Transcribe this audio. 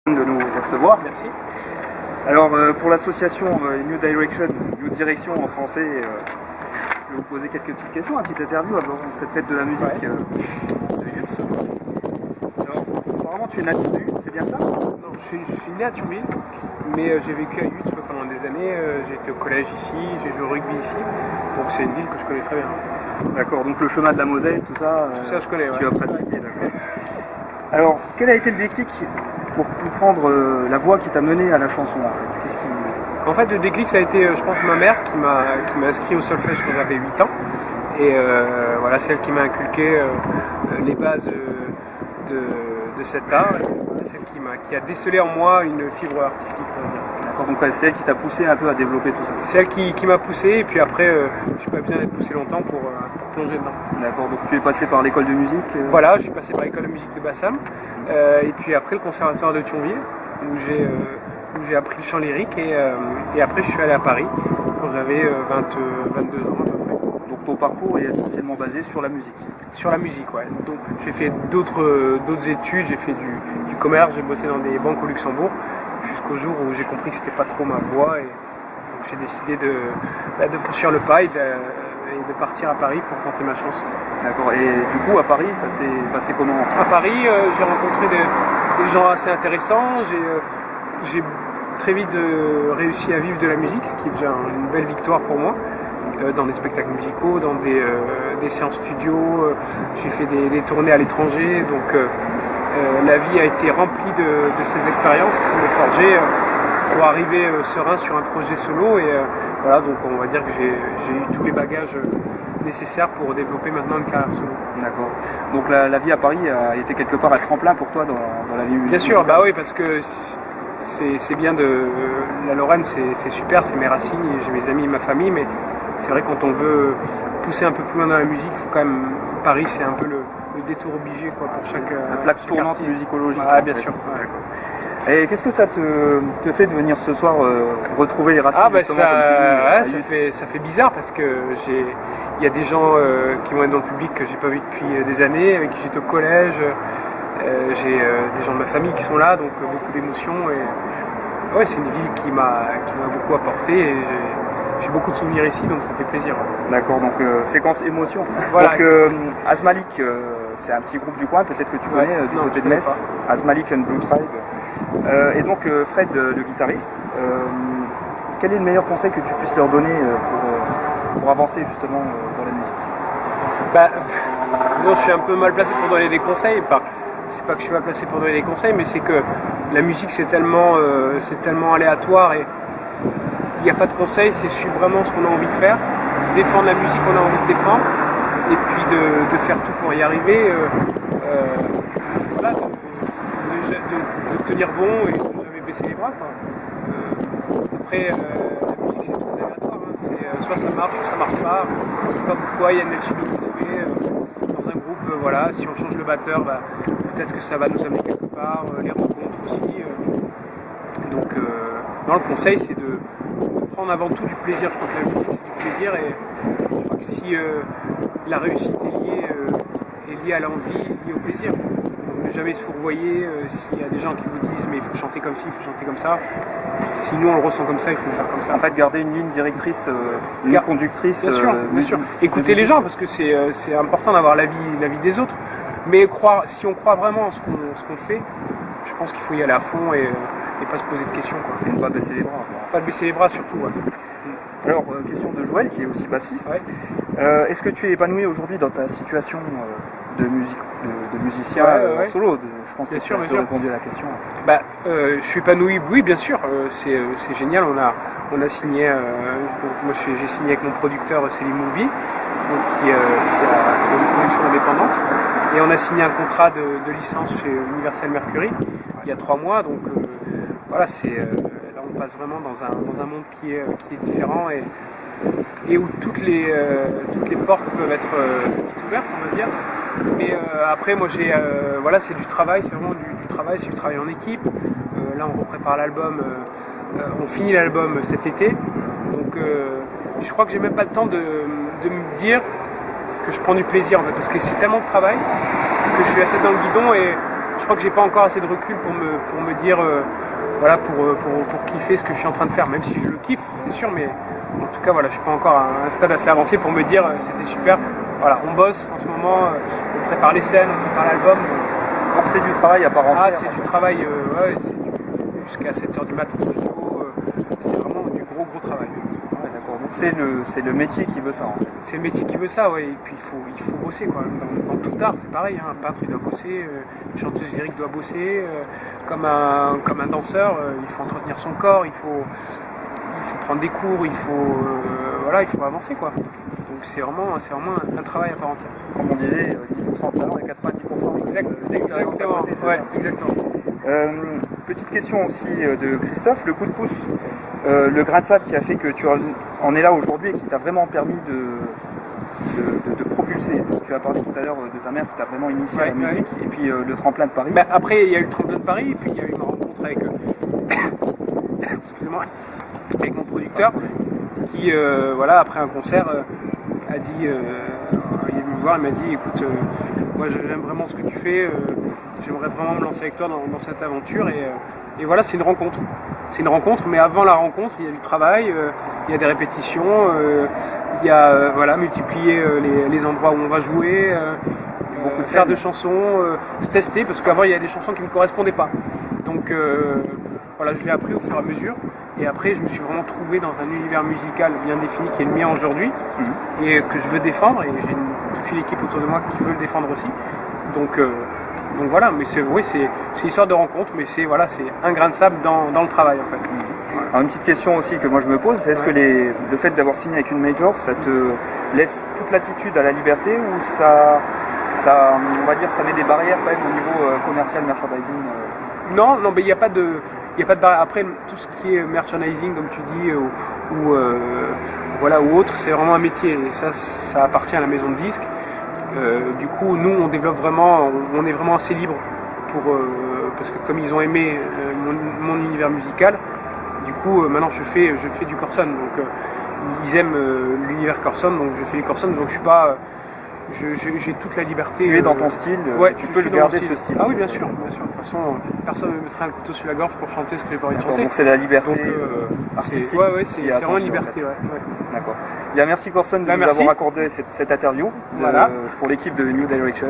De nous recevoir. Merci. Alors pour l'association New Direction, New Direction en français, je vais vous poser quelques petites questions, un petit interview avant cette fête de la musique de Yutz. Alors apparemment tu es natif de Yutz, c'est bien ça? Non, je suis né à Thionville, mais j'ai vécu à Yutz pendant des années. J'ai été au collège ici, j'ai joué au rugby ici, donc c'est une ville que je connais très bien. D'accord, donc le chemin de la Moselle, tout ça, je connais. Tu as pratiqué, d'accord. Alors quel a été le déclic pour comprendre la voie qui t'a mené à la chanson en fait? En fait, le déclic, ça a été, je pense, ma mère qui m'a inscrit au solfège quand j'avais 8 ans. Et voilà, celle qui m'a inculqué les bases de cet art. Celle qui a décelé en moi une fibre artistique, on va dire. D'accord, donc c'est elle qui t'a poussé un peu à développer tout ça? C'est elle qui m'a poussé, et puis après, je n'ai pas besoin d'être poussé longtemps pour plonger dedans. D'accord, donc tu es passé par l'école de musique Voilà, je suis passé par l'école de musique de Bassam, et puis après le conservatoire de Thionville, où j'ai appris le chant lyrique, et après je suis allé à Paris quand j'avais 22 ans à peu près. Donc ton parcours est essentiellement basé sur la musique? Sur la musique, ouais. Donc j'ai fait d'autres études, j'ai fait du commerce, j'ai bossé dans des banques au Luxembourg, jusqu'au jour où j'ai compris que c'était pas trop ma voie, et donc j'ai décidé de franchir le pas et de partir à Paris pour tenter ma chance. D'accord, et du coup à Paris ça s'est passé comment? À Paris, j'ai rencontré des gens assez intéressants, j'ai très vite réussi à vivre de la musique, ce qui est déjà une belle victoire pour moi, dans des spectacles musicaux, dans des séances studio, j'ai fait des tournées à l'étranger, donc la vie a été remplie de ces expériences qui m'ont forgé pour arriver serein sur un projet solo, et voilà, donc on va dire que j'ai eu tous les bagages nécessaires pour développer maintenant une carrière solo. D'accord. Donc la vie à Paris a été quelque part un tremplin pour toi dans la vie musicale? Bien sûr, bah oui, parce que c'est bien la Lorraine, c'est super, c'est mes racines, j'ai mes amis, ma famille, mais c'est vrai quand on veut pousser un peu plus loin dans la musique, il faut quand même, Paris c'est un peu le détour obligé pour chaque la plaque tournante musicologique. Ah, bien sûr. Ouais. Et qu'est-ce que ça te fait de venir ce soir retrouver les racines? Ah bah ça fait bizarre, parce que il y a des gens qui vont être dans le public que j'ai pas vu depuis des années, avec qui j'étais au collège. J'ai des gens de ma famille qui sont là, donc beaucoup d'émotions, et ouais, c'est une ville qui m'a beaucoup apporté, et j'ai beaucoup de souvenirs ici, donc ça fait plaisir. D'accord, donc séquence émotion. Voilà. Donc Azmalik, c'est un petit groupe du coin, peut-être que tu connais, du côté de Metz. Azmalik and Blue Tribe. Et donc Fred, le guitariste, quel est le meilleur conseil que tu puisses leur donner pour avancer justement dans la musique? Bah, non, je suis un peu mal placé pour donner des conseils. Enfin, c'est pas que je suis mal placé pour donner des conseils, mais c'est que la musique c'est tellement aléatoire, et il n'y a pas de conseils, c'est suivre vraiment ce qu'on a envie de faire, défendre la musique qu'on a envie de défendre, et puis de faire tout pour y arriver, voilà, de tenir bon et de ne jamais baisser les bras, quoi. Après, la musique c'est très aléatoire, hein. Soit ça marche, soit ça marche pas, on ne sait pas pourquoi, il y a une alchimie qui se fait dans un groupe, voilà, si on change le batteur, bah, peut-être que ça va nous amener quelque part, les rencontres aussi. Donc non, le conseil c'est de prendre avant tout du plaisir. Je crois que la musique c'est du plaisir, et je crois que si la réussite est liée à l'envie, liée au plaisir. Donc, ne jamais se fourvoyer s'il y a des gens qui vous disent mais il faut chanter comme ci, il faut chanter comme ça. Si nous on le ressent comme ça, il faut le faire comme ça. En fait, garder une ligne directrice, une ligne conductrice. Bien sûr. Écouter les gens, parce que c'est important d'avoir la vie des autres. Mais si on croit vraiment en ce qu'on fait, je pense qu'il faut y aller à fond, et pas se poser de questions, quoi. Et ne pas baisser les bras. Pas baisser les bras surtout, ouais. Alors, question de Joël, qui est aussi bassiste. Ouais. Est-ce que tu es épanoui aujourd'hui dans ta situation de musicien en solo? Je pense que tu as répondu à la question. Bah, je suis épanoui, oui, bien sûr. C'est génial. On a signé, moi j'ai signé avec mon producteur Céline Moubi, qui a une production indépendante. Et on a signé un contrat de licence chez Universal Mercury il y a 3 mois. Donc voilà, là on passe vraiment dans un monde qui est différent, et où toutes les portes peuvent être ouvertes, on va dire. Mais après, moi voilà, c'est du travail, c'est vraiment du travail, c'est du travail en équipe. Là on prépare l'album, on finit l'album cet été. Donc je crois que j'ai même pas le temps de me dire que je prends du plaisir, en fait, parce que c'est tellement de travail que je suis la tête dans le guidon, et je je crois que j'ai pas encore assez de recul pour me dire, voilà, pour kiffer ce que je suis en train de faire, même si je le kiffe, c'est sûr, mais en tout cas, voilà, je suis pas encore à un stade assez avancé pour me dire c'était super. Voilà, on bosse en ce moment, on prépare les scènes, on prépare l'album. Donc c'est du travail à part entière. Ah, c'est du travail, ouais, jusqu'à 7h du matin, c'est vraiment du gros travail. Ouais, d'accord. Donc c'est le métier qui veut ça. En fait. C'est le métier qui veut ça, ouais. Et puis il faut bosser, quoi. Dans tout art, c'est pareil. Hein. Un peintre, il doit bosser. Une chanteuse lyrique doit bosser. Comme un danseur, il faut entretenir son corps. Il faut prendre des cours. Il faut avancer, quoi. Donc c'est vraiment un travail à part entière. Comme on disait, 10% de talent et 90% d'expérience à côté. Ouais, exactement. Petite question aussi de Christophe, le coup de pouce, le grain de sable qui a fait que tu en es là aujourd'hui et qui t'a vraiment permis de te propulser. Tu as parlé tout à l'heure de ta mère qui t'a vraiment initié à la musique, et puis le tremplin de Paris. Bah, après, il y a eu le tremplin de Paris, et puis il y a eu ma rencontre avec, excusez-moi, avec mon producteur, qui, voilà, après un concert, a dit, il est venu me voir, il m'a dit, écoute, moi j'aime vraiment ce que tu fais, j'aimerais vraiment me lancer avec toi dans cette aventure, et voilà, c'est une rencontre. C'est une rencontre, mais avant la rencontre, il y a du travail, il y a des répétitions, il y a voilà, multiplier les endroits où on va jouer, faire des chansons, se tester, parce qu'avant il y a des chansons qui ne me correspondaient pas. Donc voilà, je l'ai appris au fur et à mesure. Et après, je me suis vraiment trouvé dans un univers musical bien défini qui est le mien aujourd'hui, et que je veux défendre, et j'ai toute une équipe autour de moi qui veut le défendre aussi. Donc voilà, mais c'est une histoire de rencontre, mais c'est un grain de sable dans le travail en fait. Alors, une petite question aussi que moi je me pose, c'est est-ce que le fait d'avoir signé avec une major, ça te laisse toute latitude à la liberté, ou ça on va dire, ça met des barrières quand même au niveau commercial, merchandising Non, mais il n'y a pas de barrière. Après, tout ce qui est merchandising, comme tu dis, ou autre, c'est vraiment un métier, et ça appartient à la maison de disques. Du coup, nous, on développe vraiment, on est vraiment assez libre parce que comme ils ont aimé mon univers musical, du coup, maintenant je fais du Corson. Donc, ils aiment l'univers Corson, donc je fais du Corson. Donc, je suis pas, j'ai toute la liberté. Tu es dans ton style, ouais, tu peux le garder ce style. Ah oui, bien sûr. De toute façon, personne ne me mettrait un couteau sur la gorge pour chanter ce que j'ai pas envie de chanter. Donc c'est la liberté artistique. C'est vraiment une liberté. Ouais. D'accord. Bien, merci Corson de nous avoir accordé cette interview pour l'équipe de New Direction.